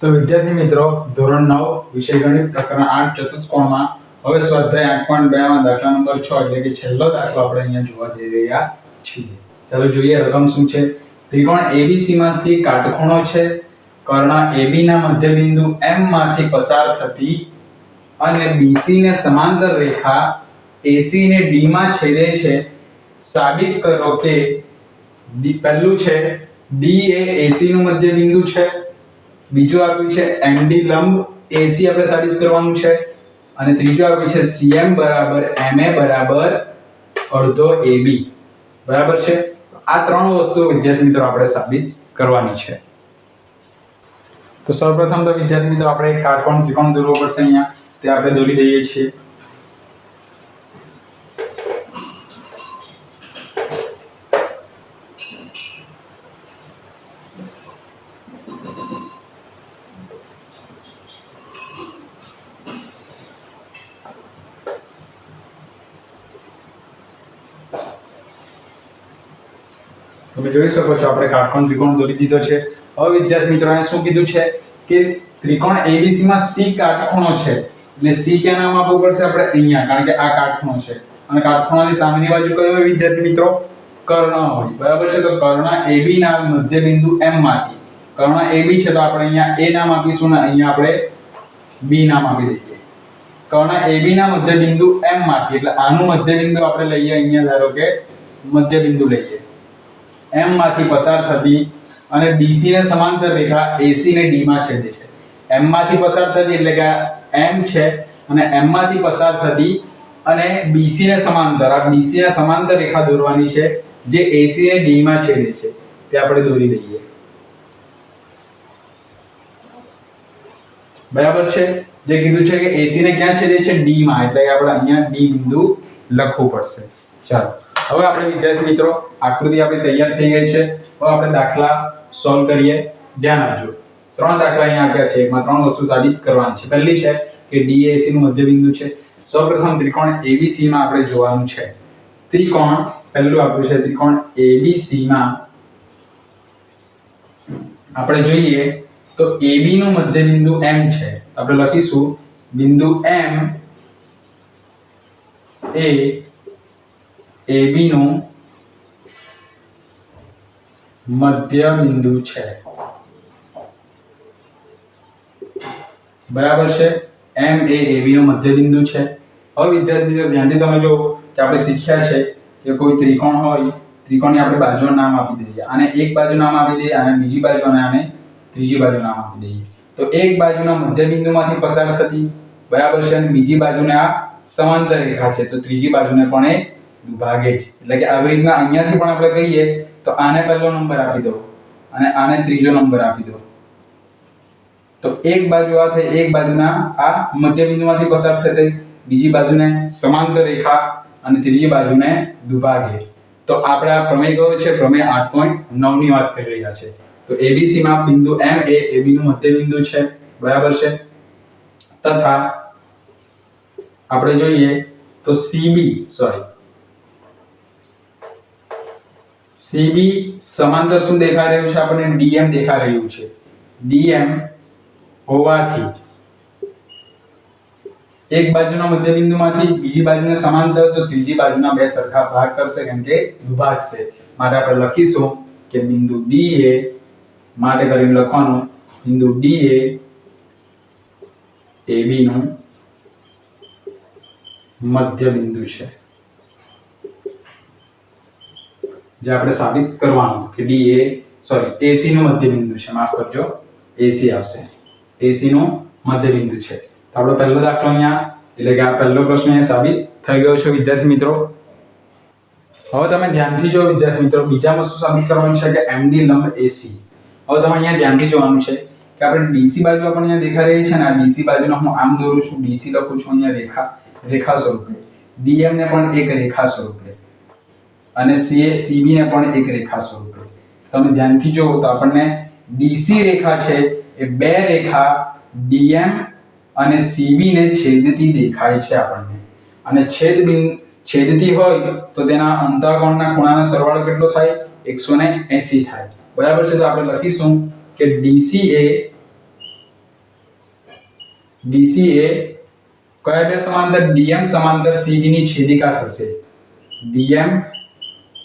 તો વિદ્યાર્થી મિત્રો ધોરણ 9 વિષય ગણિત પ્રકરણ 8 ચતુષ્કોણમાં હવે સ્વાધ્યાય 8.2 માં દાખલા નંબર 6 એટલે કે છેલ્લો દાખલો આપણે અહીંયા જોવા જઈ રહ્યા છીએ. ચાલો જોઈએ રકમ શું છે. ત્રિકોણ ABC માં C કાટખૂણો છે. કર્ણ AB ના મધ્યબિંદુ M માંથી પસાર થતી અને BC ને સમાંતર રેખા AC ને D માં છેદે છે. સાબિત કરો કે પહેલું છે D એ AC નું મધ્યબિંદુ છે. બીજું આપ્યું છે MD લંબ AC આપણે સાબિત કરવાનું છે અને ત્રીજું આપ્યું છે CM બરાબર MA બરાબર અડધો AB બરાબર છે. આ ત્રણ વસ્તુઓ વિદ્યાર્થી મિત્રો આપણે સાબિત કરવાની છે. તો સૌપ્રથમ તો વિદ્યાર્થી મિત્રો આપણે એક કાટકોણ ત્રિકોણ દોરવો પડશે. અહીંયા તે આપણે દોરી દઈએ છીએ. તમે જોઈ શકો છો આપણે કાટકોણ ત્રિકોણ દોરી દીધો છે. હવે વિદ્યાર્થી મિત્રો અહીંયા શું કીધું છે કે ત્રિકોણ ABC માં C કાટખૂણો છે. એટલે C ક્યાં નામ આપવું પડશે આપણે અહીંયા, કારણ કે આ કાટખૂણો છે અને કાટખૂણાની સામેની બાજુ કયો હોય વિદ્યાર્થી મિત્રો? કર્ણ હોય. બરાબર છે. તો કર્ણ AB ના મધ્યબિંદુ M માંથી કર્ણ AB છે તો આપણે અહીંયા A નામ આપીશું ને અહીંયા આપણે B નામ આપી દઈએ. કર્ણ AB ના મધ્યબિંદુ M માંથી એટલે આનું મધ્યબિંદુ આપણે લઈએ અહીંયા, ધારો કે મધ્યબિંદુ લઈએ M માંથી પસાર થતી અને BC ને સમાંતર રેખા AC ને D માં છેદે છે. M માંથી પસાર થતી એટલે કે M છે અને M માંથી પસાર થતી અને BC ને સમાંતર, આ BC ને સમાંતર રેખા દોરવાની છે જે AC ને D માં છેદે છે. તે આપણે દોરી દઈએ. બરાબર છે. જે કીધું છે કે AC ને ક્યાં છેદે છે? D માં, એટલે કે આપણે અહીંયા D બિંદુ લખવું પડશે. ચાલો હવે આપણે વિદ્યાર્થી મિત્રો આકૃતિ આપણી તૈયાર થઈ ગઈ છે. હવે આપણે દાખલા સોલ્વ કરીએ. ધ્યાન આપજો. ત્રણ દાખલા અહીંયા આપ્યા છે. એમાં ત્રણ વસ્તુ સાબિત કરવાની છે. પહેલી છે કે D એ AC નું મધ્યબિંદુ છે. સૌપ્રથમ ત્રિકોણ ABC માં આપણે જોવાનું છે. ત્રિકોણ પહેલું આપ્યું છે ત્રિકોણ ABC માં આપણે જોઈએ તો AB નું મધ્યબિંદુ M છે. આપણે લખીશું બિંદુ M એ AB નું મધ્ય બિંદુ છે. બરાબર છે. M એ AB નું મધ્ય બિંદુ છે. હવે વિદ્યાર્થી મિત્રો ધ્યાનથી તમે જો કે આપણે શીખ્યા છે કે કોઈ ત્રિકોણ હોય, ત્રિકોણની આપણે બાજુનું નામ આપી દઈએ. આને એક બાજુ નામ આપી દઈએ, આને બીજી બાજુ અને આને ત્રીજી બાજુ નામ આપી દઈએ. તો એક બાજુના મધ્ય બિંદુમાંથી પસાર થતી, બરાબર છે, અને બીજી બાજુને આ સમાંતર રેખા છે તો ત્રીજી બાજુને પણ એ દુભાગે છે. એટલે કે આવી રીતના અહીંયાથી પણ આપણે કહીએ તો આને પહેલો નંબર આપી દો અને આને ત્રીજો નંબર આપી દો. તો એક બાજુ આ થઈ, એક બાજુના આ મધ્યબિંદુમાંથી પસાર થતી, બીજી બાજુને સમાંતર રેખા અને ત્રીજી બાજુને દુભાગે. તો આપણે આ પ્રમેય કયો છે? પ્રમેય 8.9 ની વાત કરી રહ્યા છે. તો ABC માં બિંદુ M એ AB નું મધ્યબિંદુ છે. બરાબર છે. તથા આપણે જોઈએ તો CB સમાંતર શું દેખાઈ રહ્યું છે? આપણને DM દેખાઈ રહ્યું છે. DM હોવાથી એક બાજુના મધ્યબિંદુમાંથી બીજી બાજુને સમાંતર તો ત્રીજી બાજુના બે સરખા ભાગ કરશે, કેમ કે દુભાગશે. માટે આપણે લખીશું કે બિંદુ D એ માટે કરીને લખવાનું બિંદુ D એ AB નું મધ્યબિંદુ છે. જે આપણે સાબિત કરવાનું કે D એ AC નું મધ્યબિંદુ છે. માફ કરજો, AC આવશે. AC નું મધ્યબિંદુ છે. તો આપણો પહેલો દાખલો અહીંયા, એટલે કે આ પહેલો પ્રશ્ન અહીંયા સાબિત થઈ ગયો છે વિદ્યાર્થી મિત્રો. હવે તમે ધ્યાનથી જો વિદ્યાર્થી મિત્રો, બીજામાં શું સાબિત કરવાનું છે કે MD લંબ AC. હવે તમે અહીંયા ધ્યાનથી જોવાનું છે કે આપણે DC બાજુ આપણને અહીંયા દેખાઈ રહી છે ને, આ DC બાજુને હું આમ દોરું છું, DC લખું છું અહીંયા રેખા સ્વરૂપે, DM ને પણ એક રેખા સ્વરૂપે અને CB ને પણ એક રેખા સ્વરૂપે. તમે ધ્યાનથી જો તો આપણને DC રેખા છે એ બે રેખા DM અને CB ને છેદતી દેખાય છે આપણને. અને છેદતી હોય તો તેના અંતઃકોણના ખૂણાનો સરવાળો કેટલો થાય? 180 થાય. બરાબર છે. તો આપણે લખીશું કે DC એ ડીસી એ કયા બે સમાંતર ડીએમ સમાંતર સીબી ની છેદિકા થશે ડીએમ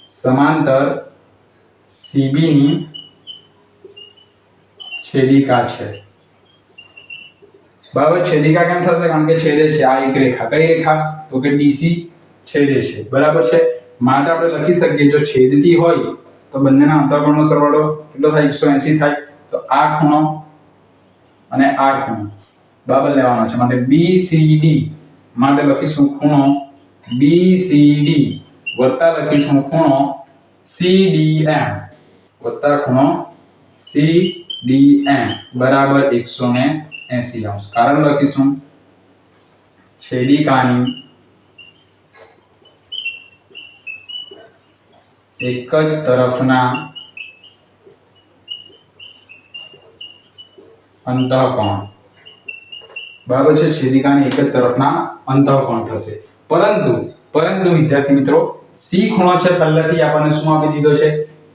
સમાંતર સીબી ની છેદિકા છે બરાબર છેદિકા કેમ થશે કારણ કે છેદે છે આ એક રેખા કઈ રેખા તો કે ડીસી છેદે છે બરાબર છે માટે આપણે લખી શકીએ જો છેદતી હોય તો બંનેના અંતરકોણનો સરવાળો કેટલો થાય 180 થાય તો આ ખૂણો અને આ ખૂણો બરાબર લેવાનો છે માટે BCD માટે લખીશું ખૂણો BCD વત્તા લખીશું ખૂણો CDM વત્તા ખૂણો CDM બરાબર 180 અંશ કારણ લખીશું છેદિકાની એક જ તરફના અંતઃકોણ બરાબર છે છેદિકાની એક જ તરફના અંતઃકોણ થશે પરંતુ વિદ્યાર્થી મિત્રો સી ખૂણો છે પહેલાથી આપણને શું આપી દીધો છે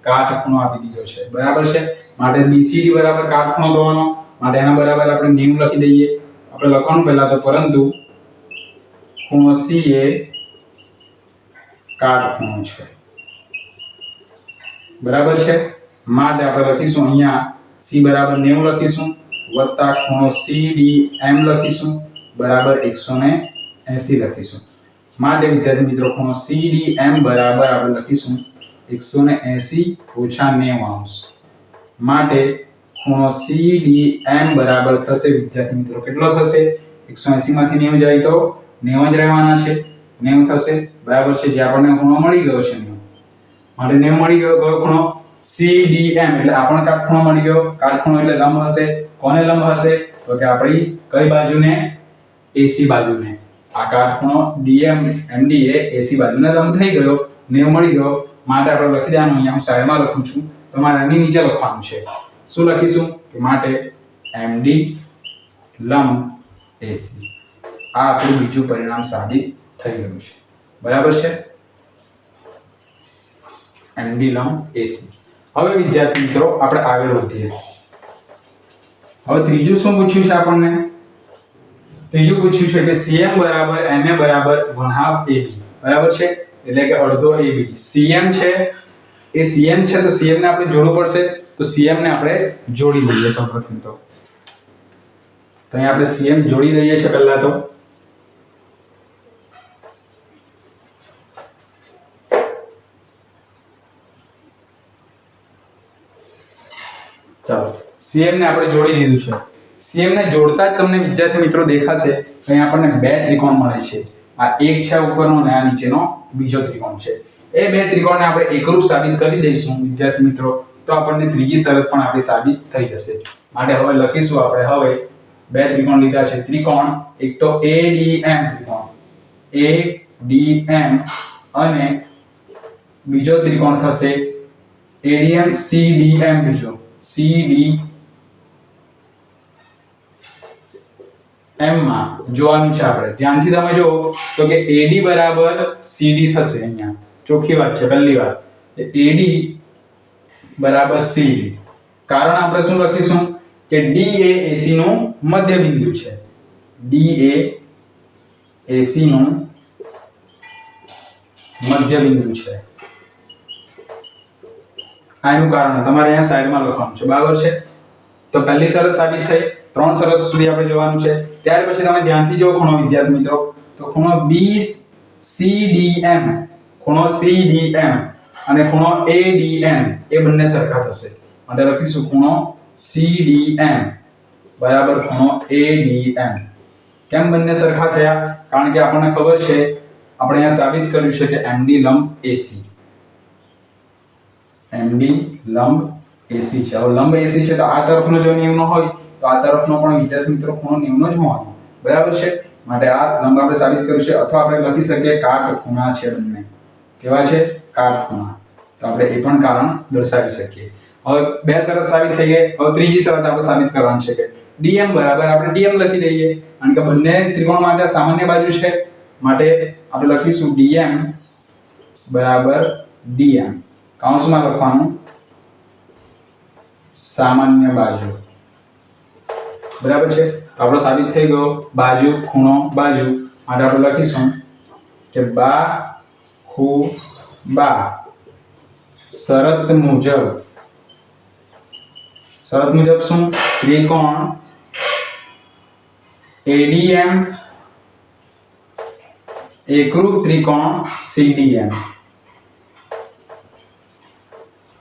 કાટખૂણો આપી દીધો છે બરાબર છે માટે BCD બરાબર કાટખૂણો થવાનો માટે એના બરાબર આપણે 90 લખી દઈએ આપણે લખવાનું પહેલા તો પરંતુ ખૂણો C એ કાટખૂણો છે બરાબર છે માટે આપણે લખીશું અહીંયા C બરાબર 90 લખીશું વત્તા ખૂણો CDM લખીશું બરાબર 180 લખીશું માટે વિદ્યાર્થી મિત્રો ખૂણો CDM બરાબર આપણે લખીશું 180 ઓછા 90 અંશ માટે ખૂણો CDM બરાબર થશે વિદ્યાર્થી મિત્રો કેટલો થશે 180 માંથી 90 જાય તો 90 જ રહેવાના છે 90 થશે બરાબર છે જે આપણને ખૂણો મળી ગયો છે 90 માટે 90 મળી ગયો કયો ખૂણો CDM એટલે આપણને કાટખૂણો મળી ગયો કાટખૂણો એટલે લંબ હશે કોને લંબ હશે તો કે આપણી કઈ બાજુને AC બાજુને આ કાટખૂણો DM MD એ AC બાજુને લંબ થઈ ગયો 90 મળી ગયો માટે આપણે લખી દેવાનું અહીંયા હું સાઈડમાં લખું છું તમારે આની નીચે લખવાનું છે શું લખીશું કે માટે MD લંબ AC આ આપણું બીજું પરિણામ સાબિત થઈ ગયું છે બરાબર છે MD લંબ AC હવે વિદ્યાર્થી મિત્રો આપણે આગળ વધીએ હવે ત્રીજું શું પૂછ્યું છે આપણને ત્રીજું પૂછ્યું છે કે CM બરાબર MA બરાબર 1/2 AB બરાબર છે એટલે કે અડધો AB CM છે એ CM છે તો CM ને આપણે જોડવું પડશે તો CM ને આપણે જોડી લઈએ સૌપ્રથમ તો અહીં આપણે CM જોડી દઈએ છે પહેલા તો ચાલો CM ને આપણે જોડી દીધું છે CM ને જોડતા જ તમને વિદ્યાર્થી મિત્રો દેખાશે અહીં આપણને બે ત્રિકોણ મળે છે આ એક છે ઉપરનો અને આ નીચેનો બીજો ત્રિકોણ છે એ બે ત્રિકોણને આપણે એકરૂપ સાબિત કરી દઈશું વિદ્યાર્થી મિત્રો તો આપણને ત્રીજી શરત પણ આપણી સાબિત થઈ જશે માટે હવે લખીશું આપણે હવે બે ત્રિકોણ લીધા છે ત્રિકોણ એક તો ADM ત્રિકોણ ADM અને બીજો ત્રિકોણ થશે ADM CDM બીજો CDM માં જોવાનું છે આપણે ધ્યાનથી તમે જો તો કે AD બરાબર CD થશે અહીંયા ચોખ્ખી વાત છે પહેલી વાત AD બરાબર CD કારણ આપણે શું લખીશું કે D એ AC નું મધ્ય બિંદુ છે D એ AC નું મધ્ય બિંદુ છે આનું કારણ તમારે અહીંયા સાઈડમાં લખવાનું છે બરાબર છે તો પહેલી શરત સાબિત થઈ ત્રણ શરત સુધી આપણે જોવાનું છે ત્યાર પછી તમે ધ્યાનથી જો ખૂણો વિદ્યાર્થી મિત્રો તો ખૂણો BCDM ખૂણો CDM અને ખૂણો ADM એ બંને સરખા થશે માટે લખીશું ખૂણો CDM બરાબર ખૂણો ADM કેમ બંને સરખા થયા કારણ કે આપણને ખબર છે આપણે અહીંયા સાબિત કર્યું છે કે MD લંબ AC MD લંબ AC છે હવે લંબ AC છે તો આ તરફનો જો 90 નો હોય તો આ તરફનો પણ વિદ્યાર્થી મિત્રો ખૂણો 90 નો જ હોવાનો બરાબર છે માટે આ લંબ આપણે સાબિત કર્યું છે અથવા આપણે લખી શકીએ કાટખૂણા છે બંને કેવા છે કાટખૂણા તો આપણે એ પણ કારણ દર્શાવી શકીએ હવે બે શરત સાબિત થઈ ગઈ હવે ત્રીજી શરત આપણે સાબિત કરવાની છે કે DM બરાબર આપણે DM લખી દઈએ કારણ કે બંને ત્રિકોણ માટે સામાન્ય બાજુ છે માટે આપણે લખીશું DM બરાબર DM કૌંસમાં લખવાનું સામાન્ય બાજુ બરાબર છે. તો આપણો સાબિત થઈ ગયો બાજુ ખૂણો બાજુ. માટે આપણે લખીશું કે બા ખૂ બા શરત મુજબ શું ત્રિકોણ ADM એકરૂપ ત્રિકોણ CDM.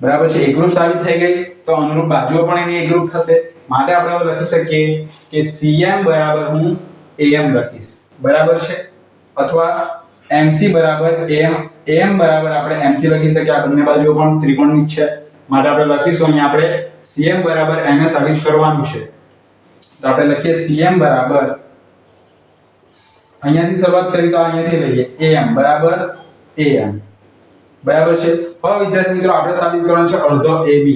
બરાબર છે. એકરૂપ સાબિત થઈ ગઈ તો અનુરૂપ બાજુઓ પણ એની એકરૂપ થશે. માટે આપણે એવું લખી શકીએ કે CM બરાબર હું AM લખીશ. બરાબર છે. અથવા MC બરાબર AM બરાબર આપણે MC લખી શકીએ. આ બંને બાજુઓ પણ ત્રિકોણની જ છે. માટે આપણે લખીશું અહીંયા આપણે CM બરાબર MS સાબિત કરવાનું છે. તો આપણે લખીએ CM બરાબર અહીંયાથી શરૂઆત કરી તો અહીંયાથી લઈએ AM બરાબર AM. બરાબર છે. હવે વિદ્યાર્થી મિત્રો આપણે સાબિત કરવાનું છે અડધો AB.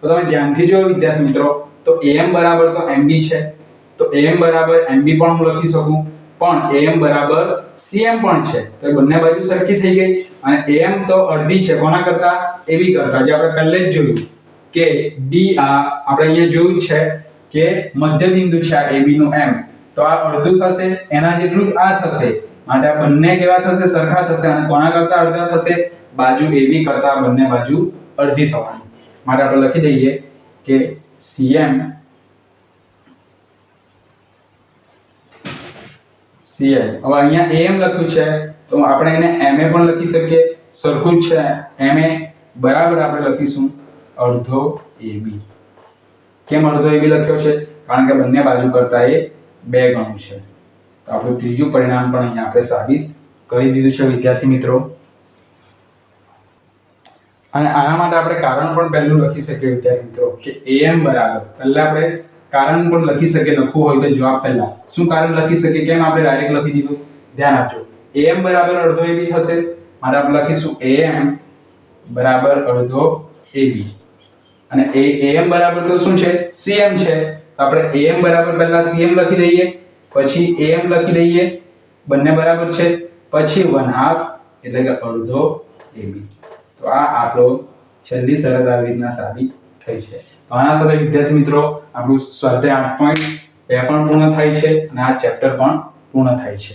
તો તમે ધ્યાનથી જો વિદ્યાર્થી મિત્રો તો AM બરાબર તો MB છે. તો AM બરાબર MB પણ હું લખી શકું, પણ AM બરાબર CM પણ છે. તો એ બંને બાજુ સરખી થઈ ગઈ. અને AM તો અડધી છે કોના કરતા? AB કરતા. જે આપણે પહેલે જ જોયું કે D આ આપણે અહીંયા જોયું છે કે મધ્ય બિંદુ છે આ AB નું M. તો આ અડધું થશે, એના જેટલું જ આ થશે. માટે આ બંને કેવા થશે? સરખા થશે. અને કોના કરતા અડધા થશે? બાજુ AB કરતા બંને બાજુ અડધી થવાની. માટે આપણે લખી દઈએ કે CM હવે અહીંયા AM લખ્યું છે તો આપણે એને MA પણ લખી શકીએ. સરખું જ છે. MA બરાબર આપણે લખીશું અડધો AB. કેમ અડધો AB લખ્યો છે? કારણ કે બંને બાજુ કરતા એ 2 ગણું છે. તો આપણું ત્રીજું પરિણામ પણ અહીંયા આપણે સાબિત કરી દીધું છે વિદ્યાર્થી મિત્રો. અને આના માટે આપણે કારણ પણ પહેલું લખી શકીએ વિદ્યાર્થી મિત્રો કે AM બરાબર પહેલા આપણે કારણ પણ લખી શકીએ. લખવું હોય તો જવાબ પહેલા શું કારણ લખી શકીએ? કેમ આપણે ડાયરેક્ટ લખી દીધું? ધ્યાન આપજો. AM બરાબર અડધો AB થશે. માટે આપણે લખીશું AM બરાબર અડધો AB. અને AM બરાબર તો શું છે? CM છે. તો આપણે AM બરાબર પહેલા CM લખી દઈએ, પછી AM લખી દઈએ, બંને બરાબર છે, પછી 1/2 એટલે કે અડધો AB. તો આ આપણો છેલ્લી શરત આવી રીતના સાબિત થઈ છે. તો આના સાથે વિદ્યાર્થી મિત્રો આપણું સ્વાધ્યાય 8.2 પણ પૂર્ણ થાય છે અને આ ચેપ્ટર પણ પૂર્ણ થાય છે.